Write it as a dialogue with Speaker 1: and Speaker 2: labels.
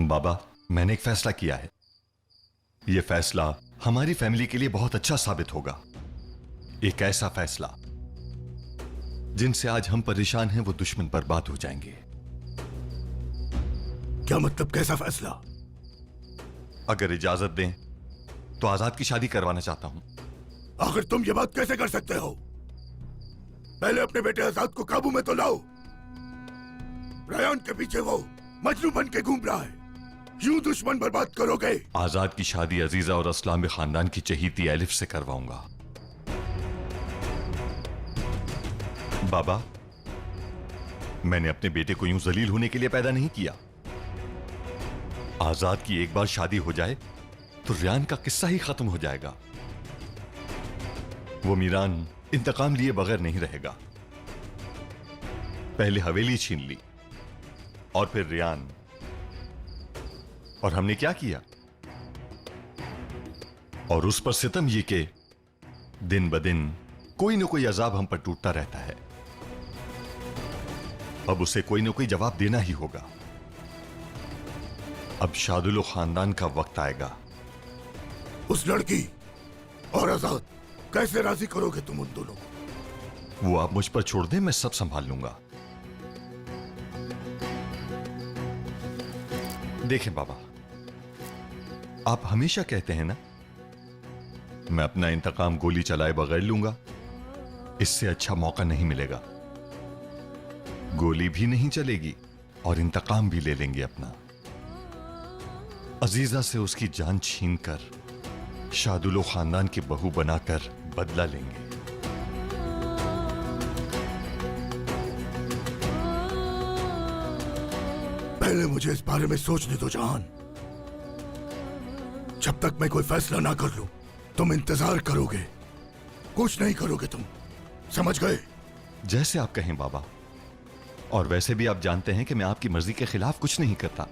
Speaker 1: बाबा, मैंने एक फैसला किया है। यह फैसला हमारी फैमिली के लिए बहुत अच्छा साबित होगा। एक ऐसा फैसला जिनसे आज हम परेशान हैं, वो दुश्मन बर्बाद हो जाएंगे।
Speaker 2: क्या मतलब, कैसा फैसला?
Speaker 1: अगर इजाजत दें तो आजाद की शादी करवाना चाहता हूं।
Speaker 2: आखिर तुम ये बात कैसे कर सकते हो? पहले अपने बेटे आजाद को काबू में तो लाओ। रयान के पीछे वो मजनू बन के घूम रहा है। यूं दुश्मन बर्बाद करोगे?
Speaker 1: आजाद की शादी अजीजा और असलामी खानदान की चहीती एलिफ से करवाऊंगा। बाबा, मैंने अपने बेटे को यूं जलील होने के लिए पैदा नहीं किया। आजाद की एक बार शादी हो जाए तो रियान का किस्सा ही खत्म हो जाएगा। वो मीरान इंतकाम लिए बगैर नहीं रहेगा। पहले हवेली छीन ली और फिर रियान, और हमने क्या किया? और उस पर सितम ये कि दिन ब दिन कोई ना कोई अजाब हम पर टूटता रहता है। अब उसे कोई ना कोई जवाब देना ही होगा। अब शादुल खानदान का वक्त आएगा।
Speaker 2: उस लड़की और आजाद कैसे राजी करोगे तुम उन दोनों को?
Speaker 1: वो आप मुझ पर छोड़ दें, मैं सब संभाल लूंगा। देखें बाबा, आप हमेशा कहते हैं ना, मैं अपना इंतकाम गोली चलाए बगैर लूंगा। इससे अच्छा मौका नहीं मिलेगा। गोली भी नहीं चलेगी और इंतकाम भी ले लेंगे अपना। अजीजा से उसकी जान छीनकर शादुल खानदान की बहू बनाकर बदला लेंगे।
Speaker 2: पहले मुझे इस बारे में सोचने दो जहान। जब तक मैं कोई फैसला ना कर लूं, तुम इंतजार करोगे, कुछ नहीं करोगे तुम, समझ गए?
Speaker 1: जैसे आप कहें बाबा। और वैसे भी आप जानते हैं कि मैं आपकी मर्जी के खिलाफ कुछ नहीं करता।